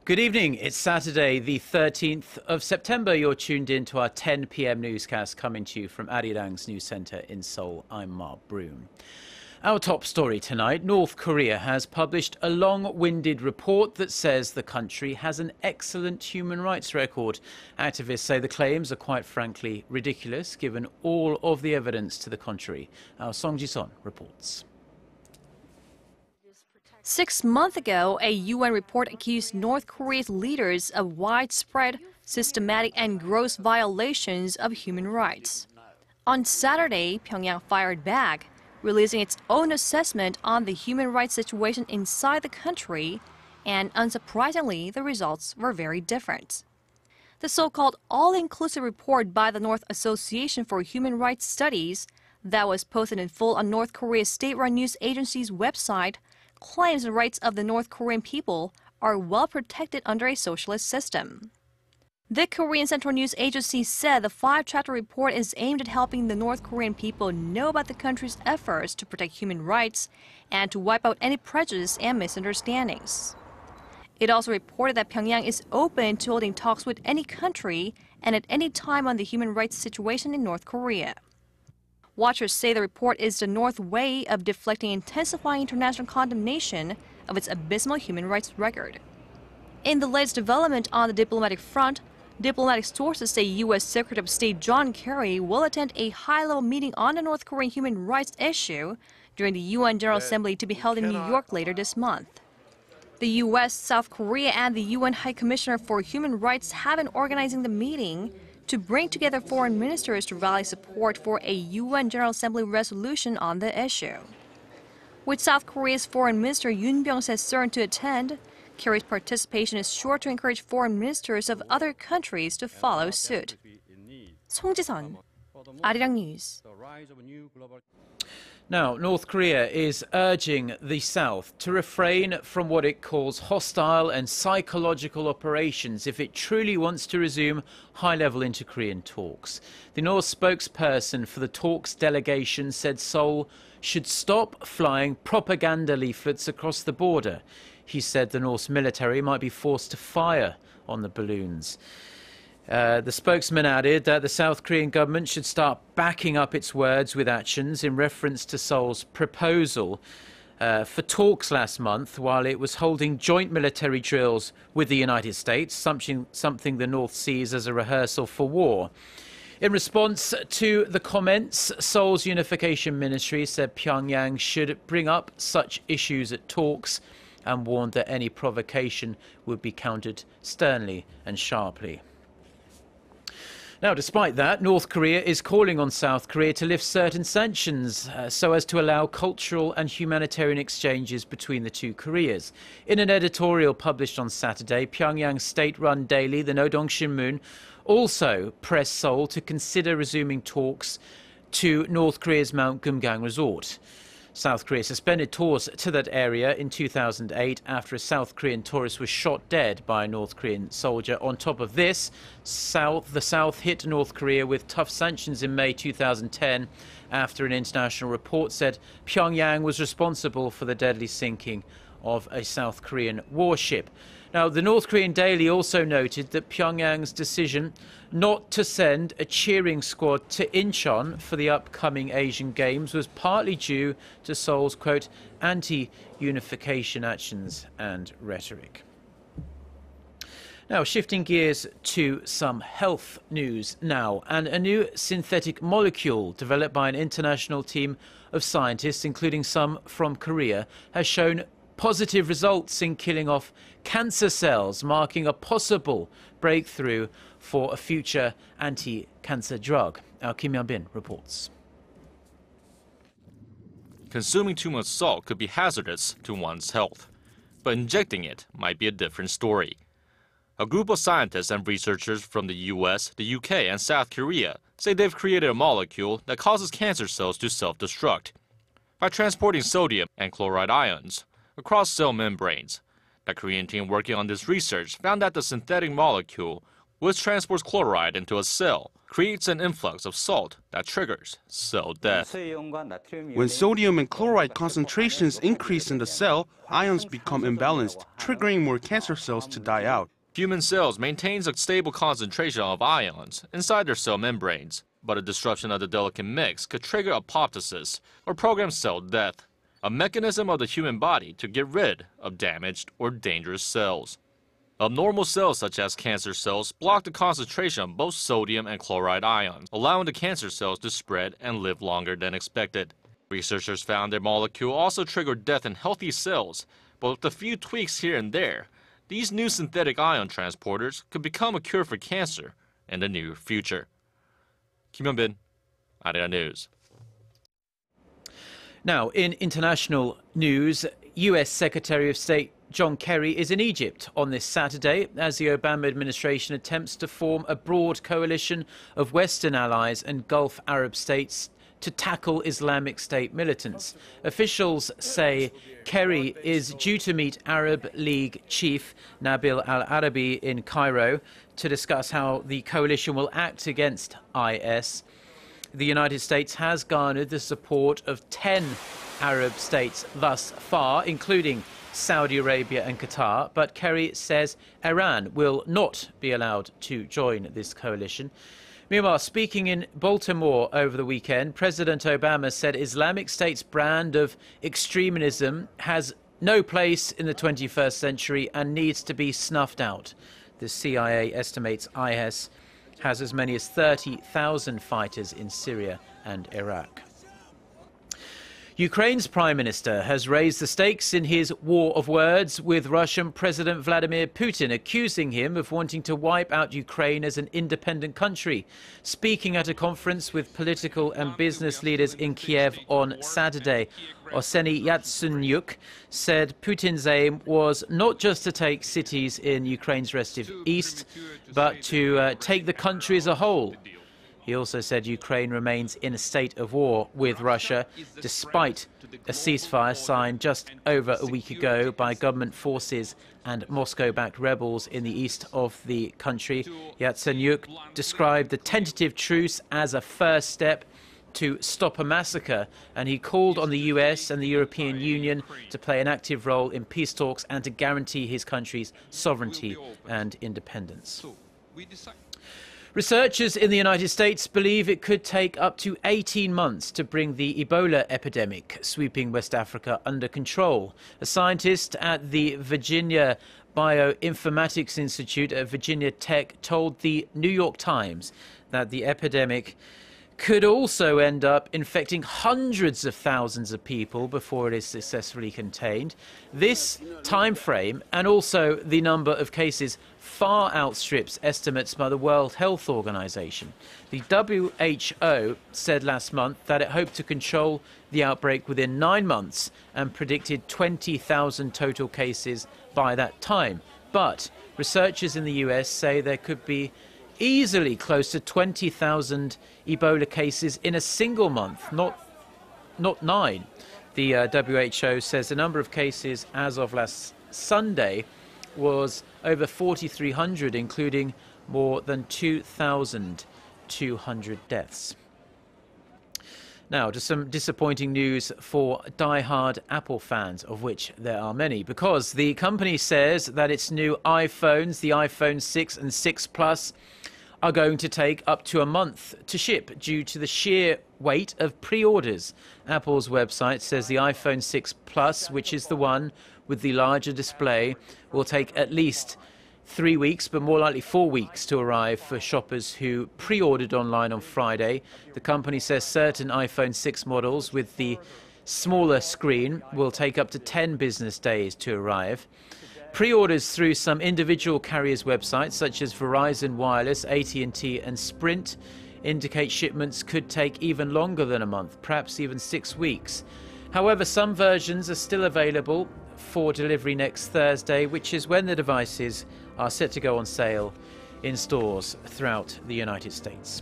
Good evening. It's Saturday, the 13th of September. You're tuned in to our 10 p.m. newscast coming to you from Arirang's news centre in Seoul. I'm Mark Broom. Our top story tonight, North Korea has published a long-winded report that says the country has an excellent human rights record. Activists say the claims are quite frankly ridiculous, given all of the evidence to the contrary. Our Song Ji-son reports. 6 months ago, a UN report accused North Korea's leaders of widespread, systematic and gross violations of human rights. On Saturday, Pyongyang fired back, releasing its own assessment on the human rights situation inside the country, and unsurprisingly, the results were very different. The so-called all-inclusive report by the North Association for Human Rights Studies that was posted in full on North Korea's state-run news agency's website claims the rights of the North Korean people are well protected under a socialist system. The Korean Central News Agency said the 5-chapter report is aimed at helping the North Korean people know about the country's efforts to protect human rights and to wipe out any prejudice and misunderstandings. It also reported that Pyongyang is open to holding talks with any country and at any time on the human rights situation in North Korea. Watchers say the report is the North's way of deflecting intensifying international condemnation of its abysmal human rights record. In the latest development on the diplomatic front, diplomatic sources say U.S. Secretary of State John Kerry will attend a high-level meeting on the North Korean human rights issue during the UN General Assembly to be held in New York later this month. The U.S., South Korea, and the UN High Commissioner for Human Rights have been organizing the meeting to bring together foreign ministers to rally support for a UN General Assembly resolution on the issue. With South Korea's Foreign Minister Yoon Byung-se certain to attend, Kerry's participation is sure to encourage foreign ministers of other countries to follow suit. Song Ji-son, Arirang News. Now, North Korea is urging the South to refrain from what it calls hostile and psychological operations if it truly wants to resume high-level inter-Korean talks. The North spokesperson for the talks delegation said Seoul should stop flying propaganda leaflets across the border. He said the North's military might be forced to fire on the balloons. The spokesman added that the South Korean government should start backing up its words with actions in reference to Seoul's proposal for talks last month while it was holding joint military drills with the United States, something the North sees as a rehearsal for war. In response to the comments, Seoul's unification ministry said Pyongyang should bring up such issues at talks and warned that any provocation would be countered sternly and sharply. Now, despite that, North Korea is calling on South Korea to lift certain sanctions so as to allow cultural and humanitarian exchanges between the two Koreas. In an editorial published on Saturday, Pyongyang's state-run daily, the Nodong Shinmun, also pressed Seoul to consider resuming talks to North Korea's Mount Kumgang resort. South Korea suspended tours to that area in 2008 after a South Korean tourist was shot dead by a North Korean soldier. On top of this, the South hit North Korea with tough sanctions in May 2010 after an international report said Pyongyang was responsible for the deadly sinking of a South Korean warship. Now, the North Korean Daily also noted that Pyongyang's decision not to send a cheering squad to Incheon for the upcoming Asian Games was partly due to Seoul's, quote, anti-unification actions and rhetoric. Now, shifting gears to some health news now, and a new synthetic molecule developed by an international team of scientists, including some from Korea, has shown positive results in killing off cancer cells, marking a possible breakthrough for a future anti-cancer drug. Our Kim Yeon-bin reports. Consuming too much salt could be hazardous to one's health, but injecting it might be a different story. A group of scientists and researchers from the US, the UK, and South Korea say they've created a molecule that causes cancer cells to self-destruct by transporting sodium and chloride ions across cell membranes. The Korean team working on this research found that the synthetic molecule which transports chloride into a cell creates an influx of salt that triggers cell death. When sodium and chloride concentrations increase in the cell, ions become imbalanced, triggering more cancer cells to die out. Human cells maintains a stable concentration of ions inside their cell membranes, but a disruption of the delicate mix could trigger apoptosis or program cell death, a mechanism of the human body to get rid of damaged or dangerous cells. Abnormal cells such as cancer cells block the concentration of both sodium and chloride ions, allowing the cancer cells to spread and live longer than expected. Researchers found their molecule also triggered death in healthy cells, but with a few tweaks here and there, these new synthetic ion transporters could become a cure for cancer in the near future. Kim Hyun-bin, Arirang News. Now, in international news, U.S. Secretary of State John Kerry is in Egypt on this Saturday as the Obama administration attempts to form a broad coalition of Western allies and Gulf Arab states to tackle Islamic State militants. Officials say Kerry is due to meet Arab League chief Nabil al-Arabi in Cairo to discuss how the coalition will act against IS. The United States has garnered the support of 10 Arab states thus far, including Saudi Arabia and Qatar, but Kerry says Iran will not be allowed to join this coalition. Meanwhile, speaking in Baltimore over the weekend, President Obama said Islamic State's brand of extremism has no place in the 21st century and needs to be snuffed out. The CIA estimates IS has as many as 30,000 fighters in Syria and Iraq. Ukraine's Prime Minister has raised the stakes in his war of words with Russian President Vladimir Putin, accusing him of wanting to wipe out Ukraine as an independent country. Speaking at a conference with political and business leaders in Kiev on Saturday, Minister Yatsenyuk said Putin's aim was not just to take cities in Ukraine's restive east, but to take the country as a whole. He also said Ukraine remains in a state of war with Russia, despite a ceasefire signed just over a week ago by government forces and Moscow-backed rebels in the east of the country. Yatsenyuk described the tentative truce as a first step to stop a massacre, and he called on the US and the European Union to play an active role in peace talks and to guarantee his country's sovereignty and independence. Researchers in the United States believe it could take up to 18 months to bring the Ebola epidemic sweeping West Africa under control. A scientist at the Virginia Bioinformatics Institute at Virginia Tech told the New York Times that the epidemic could also end up infecting hundreds of thousands of people before it is successfully contained. This time frame and also the number of cases far outstrips estimates by the World Health Organization. The WHO said last month that it hoped to control the outbreak within 9 months and predicted 20,000 total cases by that time. But researchers in the US say there could be easily close to 20,000 Ebola cases in a single month, not 9. The WHO says the number of cases as of last Sunday was over 4,300, including more than 2,200 deaths. Now, to some disappointing news for die-hard Apple fans, of which there are many, because the company says that its new iPhones, the iPhone 6 and 6 Plus, are going to take up to a month to ship due to the sheer weight of pre-orders. Apple's website says the iPhone 6 Plus, which is the one with the larger display, will take at least 3 weeks, but more likely 4 weeks to arrive for shoppers who pre-ordered online on Friday. The company says certain iPhone 6 models with the smaller screen will take up to 10 business days to arrive. Pre-orders through some individual carriers' websites, such as Verizon Wireless, AT&T and Sprint, indicate shipments could take even longer than a month, perhaps even 6 weeks. However, some versions are still available for delivery next Thursday, which is when the devices are set to go on sale in stores throughout the United States.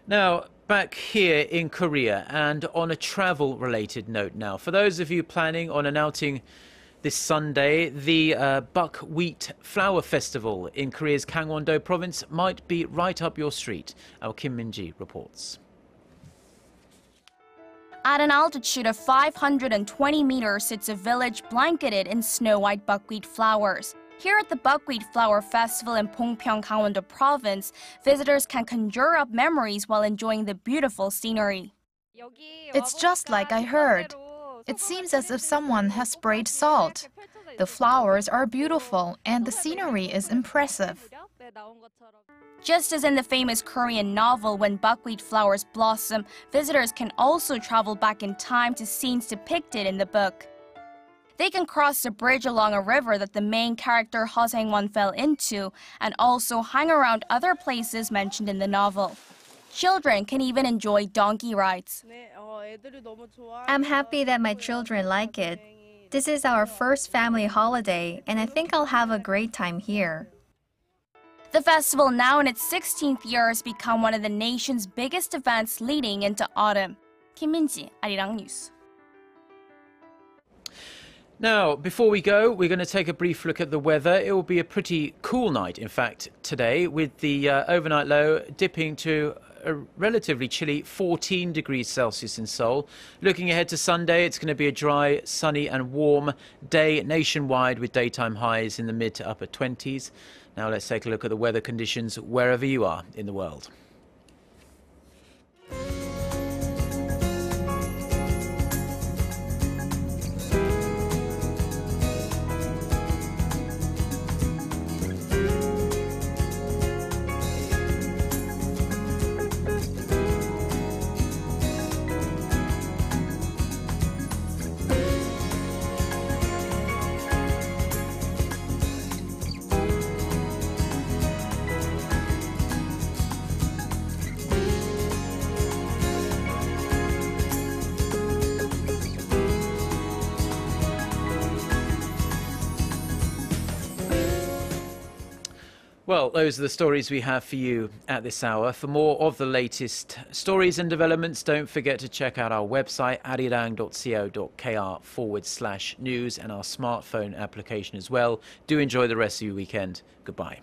Now, back here in Korea, and on a travel-related note now, for those of you planning on an outing This Sunday, the buckwheat flower festival in Korea's Gangwon-do province might be right up your street. Our Kim Min-ji reports. At an altitude of 520 meters sits a village blanketed in snow-white buckwheat flowers. Here at the Buckwheat Flower Festival in Pongpyeong, Gangwon-do province, visitors can conjure up memories while enjoying the beautiful scenery. It's just like I heard. It seems as if someone has sprayed salt. The flowers are beautiful and the scenery is impressive. Just as in the famous Korean novel When Buckwheat Flowers Blossom, visitors can also travel back in time to scenes depicted in the book. They can cross the bridge along a river that the main character Ho Sang-won fell into, and also hang around other places mentioned in the novel. Children can even enjoy donkey rides. I'm happy that my children like it. This is our first family holiday, and I think I'll have a great time here. The festival, now in its 16th year, has become one of the nation's biggest events leading into autumn. Kim Min-ji, Arirang News. Now, before we go, we're going to take a brief look at the weather. It will be a pretty cool night, in fact, today, with the overnight low dipping to a relatively chilly 14 degrees Celsius in Seoul. Looking ahead to Sunday, it's going to be a dry, sunny and warm day nationwide with daytime highs in the mid to upper 20s. Now let's take a look at the weather conditions wherever you are in the world. Well, those are the stories we have for you at this hour. For more of the latest stories and developments, don't forget to check out our website, arirang.co.kr/news, and our smartphone application as well. Do enjoy the rest of your weekend. Goodbye.